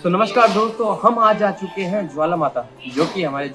नमस्कार दोस्तों, हम आज आ चुके हैं ज्वाला माता, जो कि हमारे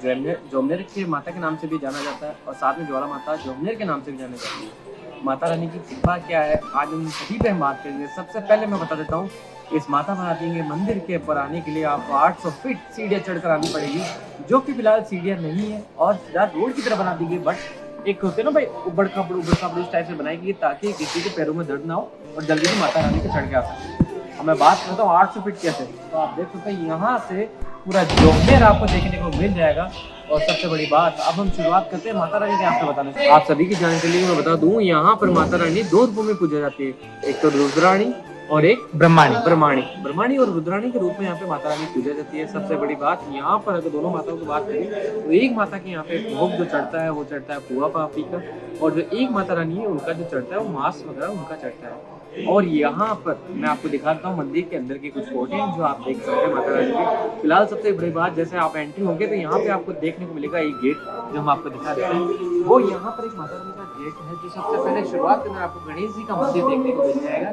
जोमनेर के माता के नाम से भी जाना जाता है और साथ में ज्वाला माता जोमनेर के नाम से भी जाना जाता है। माता रानी की कृपा क्या है, आज हम सभी पे हम बात करेंगे। सबसे पहले मैं बता देता हूँ, इस माता महारानी के मंदिर के ऊपर आने के लिए आपको 800 फीट सीढ़ियाँ चढ़कर आनी पड़ेगी, जो कि फिलहाल सीढ़ियाँ नहीं है और सीधा रोड की तरह बना दी गई। बट एक होते ना भाई, उबड़ खाबड़ इस टाइप से बनाई गई ताकि किसी के पैरों में दर्द ना हो और जल्दी से माता रानी को चढ़ के आ सके। अब मैं बात करता हूँ 800 फीट कैसे, तो आप देख सकते हैं यहाँ से पूरा जोमनेर आपको देखने को मिल जाएगा। और सबसे बड़ी बात, अब हम शुरुआत करते हैं माता रानी के आपको बताने से। आप सभी की जानकारी के लिए मैं बता दूं, यहाँ पर माता रानी दो रूपों में पूजा जाती है, एक तो रुद्राणी और एक ब्रह्माणी और रुद्राणी के रूप में यहाँ पे माता रानी पूजा जाती है। सबसे बड़ी बात यहाँ पर अगर दोनों माताओं की बात करें तो एक माता के यहाँ पे भोग जो चढ़ता है वो चढ़ता है पुआ पापी का, और जो एक माता रानी है उनका जो चढ़ता है वो मांस वगैरह उनका चढ़ता है। और यहाँ पर मैं आपको दिखाता हूँ मंदिर के अंदर की कुछ फोटो जो आप देख सकते हैं माता रानी की। फिलहाल सबसे बड़ी बात, जैसे आप एंट्री होंगे तो यहाँ पे आपको देखने को मिलेगा एक गेट जो हम आपको दिखा देते हैं। वो यहाँ पर एक माता रानी का गेट है, जो सबसे पहले शुरुआत के अंदर आपको गणेश जी का मंदिर देखने को मिल जाएगा,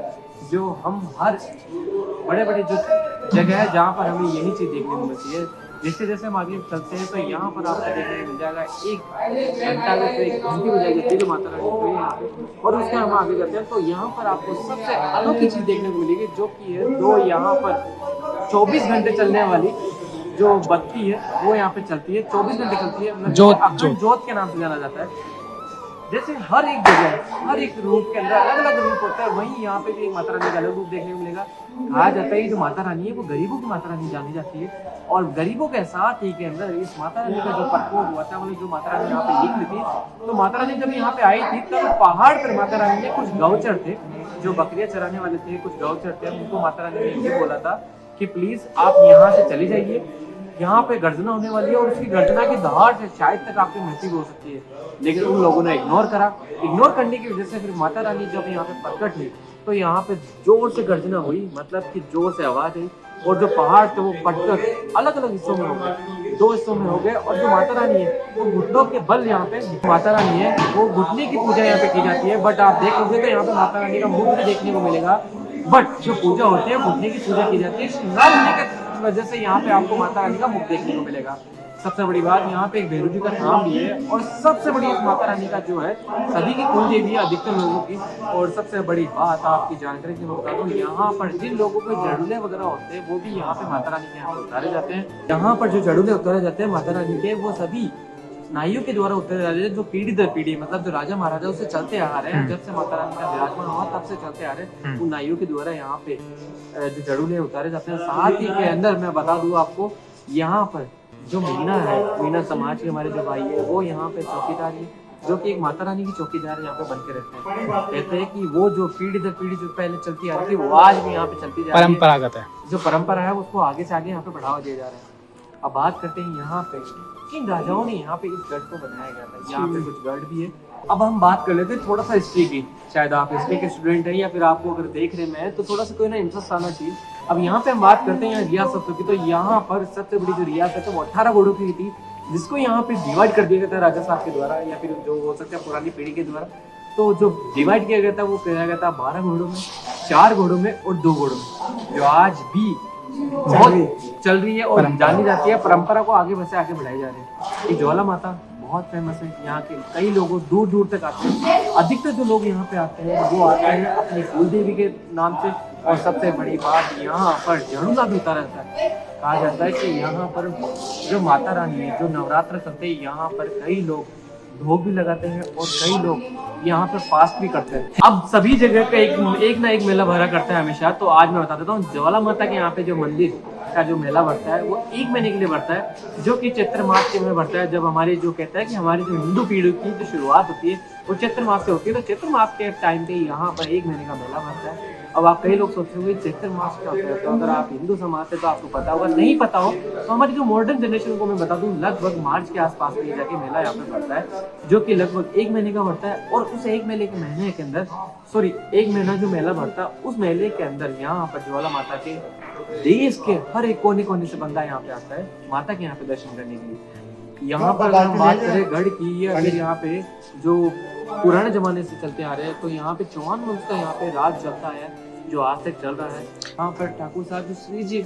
जो हम हर बड़े बड़े जो जगह है जहाँ पर हमें यही चीज़ देखने को मिलती है। जैसे जैसे हम आगे चलते हैं तो यहाँ पर आपको देखने को मिल जाएगा एक घंटा एक घंटी बजाई जाती है जो माता रानी को यहाँ पे। और उसके हम आगे जाते हैं तो यहाँ पर आपको सबसे अनोखी चीज़ देखने को मिलेगी, जो कि है दो यहाँ पर 24 घंटे चलने वाली जो बत्ती है वो यहाँ पे चलती है, 24 घंटे चलती है। जोत के नाम से जाना जाता है। जैसे हर एक जगह हर एक रूप के अंदर अलग अलग रूप होता है, वहीं यहाँ पे भी एक माता रानी का अलग रूप देखने को मिलेगा। कहा जाता है जो माता रानी है वो गरीबों की माता रानी जानी जाती है, और गरीबों के साथ ही के अंदर इस माता रानी का जो प्रकोप हुआ था, मतलब जो माता रानी यहाँ पे लिख रही थी, तो माता रानी जब यहाँ पे आई थी तब पहाड़ पर माता रानी ने कुछ गौचर थे जो बकरियां चराने वाले थे, कुछ गौचर थे, उनको माता रानी ने ये बोला था कि प्लीज आप यहाँ से चली जाइए, यहाँ पे गर्जना होने वाली है और उसकी गर्जना की दहाड़ से शायद तक आपकी मृत्यु हो सकती है। लेकिन उन लोगों ने इग्नोर करा। इग्नोर करने की वजह से फिर माता रानी जब यहाँ पे प्रकट हुई तो यहाँ पे जोर से गर्जना हुई, मतलब कि जोर से आवाज आई, और जो पहाड़ थे वो पटकर अलग अलग हिस्सों में हो गए, दो हिस्सों में हो गए। और जो माता रानी है वो घुटनों के बल यहाँ पे माता रानी है वो घुटने की पूजा यहाँ पे की जाती है। बट आप देखोगे तो यहाँ पे माता रानी का मुख भी देखने को मिलेगा, बट जो पूजा होती है घुटने की पूजा की जाती है। श्रृंगार होने के वजह से यहाँ पे आपको माता रानी का मुख देखने को मिलेगा। सबसे बड़ी बात, यहाँ पे एक भैरव जी का धाम भी है, और सबसे बड़ी इस माता रानी का जो है सभी की कुल देवी है अधिकतर लोगों की। और सबसे बड़ी बात आपकी जानकारी की मैं बता दूं, यहाँ पर जिन लोगों को जड़ूले वगैरह होते हैं वो भी यहाँ पे माता रानी के यहाँ पे उतारे जाते हैं। यहाँ पर जो जड़ूले उतारे जाते हैं माता रानी के, वो सभी नाइयों के द्वारा उतारे जाते हैं, जो पीढ़ी दर पीढ़ी, मतलब जो राजा महाराजा उससे चलते आ रहे हैं, जब से माता रानी का विराजमान हुआ तब से चलते आ रहे हैं, उन नाइयों के द्वारा यहाँ पे जो जड़ूले उतारे जाते हैं। साथ ही के अंदर मैं बता दूं आपको, यहाँ पर जो मीना है, मीना समाज के हमारे जो भाई है वो यहाँ पे चौकीदार है, जो कि एक माता रानी की चौकीदार यहाँ पे बन के रहते हैं। कहते हैं कि वो जो पीढ़ी दर पीढ़ी जो पहले चलती आ रही थी वो आज भी यहाँ पे चलती जा रही है, परंपरागत है। जो परंपरा है उसको आगे से आगे यहाँ पे बढ़ावा दिया जा रहा है। अब बात करते हैं यहाँ पे किन राजाओं ने यहाँ पे इस गढ़ को बनाया गया था। यहाँ पे कुछ गढ़ भी है। अब हम बात कर लेते हैं थोड़ा सा हिस्ट्री की। शायद आप हिस्ट्री के स्टूडेंट हैं या फिर आपको अगर देख रहे हैं तो थोड़ा सा कोई ना इंटरेस्ट आना चाहिए। अब यहाँ पे हम बात करते हैं यहाँ रियासतों की, तो यहाँ पर सबसे बड़ी जो रियासत है वो 18 घोड़ों की थी, जिसको यहाँ पे डिवाइड कर दिया गया था राजा साहब के द्वारा, या फिर जो हो सकता है पुरानी पीढ़ी के द्वारा। तो जो डिवाइड किया गया था वो किया गया था 12 घोड़ों में, 4 घोड़ों में और 2 घोड़ों में, जो आज भी बहुत चल रही है और जानी जाती है। परंपरा को आगे बढ़े आगे बढ़ाई जा रही है। ये ज्वाला माता बहुत फेमस है, यहाँ के कई लोग दूर दूर तक आते हैं। अधिकतर जो लोग यहाँ पे आते हैं वो आते हैं अपनी कुल देवी के नाम से। और सबसे बड़ी बात, यहाँ पर जड़ूला भी उतारा रहता है। कहा जाता है कि यहाँ पर जो माता रानी है, जो नवरात्र करते हैं, यहाँ पर कई लोग भोग भी लगाते हैं और कई लोग यहाँ पर फास्ट भी करते हैं। अब सभी जगह का एक ना एक मेला भरा करता है हमेशा। तो आज मैं बता देता हूँ, ज्वाला माता के यहाँ पे जो मंदिर का जो मेला बढ़ता है वो 1 महीने के लिए बढ़ता है, जो कि चैत्र मास के में बढ़ता है। जब हमारी जो कहता है कि हमारी जो हिंदू पीढ़ी की जो शुरुआत होती है वो चैत्र मास से होती है, तो चैत्र मास के टाइम पे यहाँ पर 1 महीने का मेला बढ़ता है। अब आप कई लोग सोच रहे हो चैत्र मास क्या होता है, तो अगर आप हिंदू समाज से तो आपको पता होगा, नहीं पता हो तो हमारी जो मॉडर्न जनरेशन को मैं बता दूं, लगभग मार्च के आसपास में जाके मेला यहाँ पे बढ़ता है, जो कि लगभग 1 महीने का बढ़ता है। और उस 1 महीने के अंदर 1 महीना जो मेला बढ़ता है उस मेले के अंदर यहाँ पर ज्वाला माता के देश के हर एक कोने कोने से बंदा यहाँ पे आता है माता के यहाँ पे दर्शन करने के लिए। यहाँ पर अगर हम बात करें गढ़ की, या फिर यहाँ पे जो पुराने जमाने से चलते आ रहे हैं, तो यहाँ पे चौहान वंश का यहाँ पे राज चलता है। जो आज तक चल रहा है। यहाँ पर ठाकुर साहब जो श्री जी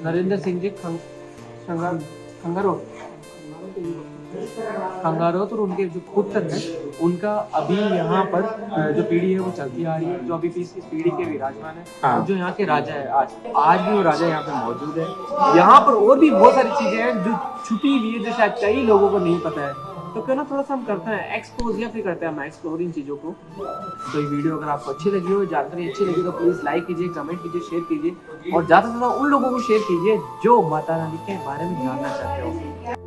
नरेंद्र सिंह जी खंगारोत और उनके जो पुत्र हैं उनका अभी यहाँ पर जो पीढ़ी है वो चलती आ रही है, जो अभी भी इस पीढ़ी के विराजमान है। हाँ। और जो यहाँ के राजा है आज भी वो राजा यहाँ पे मौजूद है। यहाँ पर और भी बहुत सारी चीजें हैं जो छुपी हुई है, जो शायद कई लोगों को नहीं पता है। तो क्यों ना थोड़ा सा हम करते हैं एक्सपोज, या फिर करते हैं हम एक्सप्लोर इन चीज़ों को। तो ये वीडियो अगर आपको अच्छी लगी हो, जानकारी अच्छी लगी तो प्लीज़ लाइक कीजिए, कमेंट कीजिए, शेयर कीजिए और ज़्यादा से ज़्यादा उन लोगों को शेयर कीजिए जो माता रानी के बारे में जानना चाहते हो।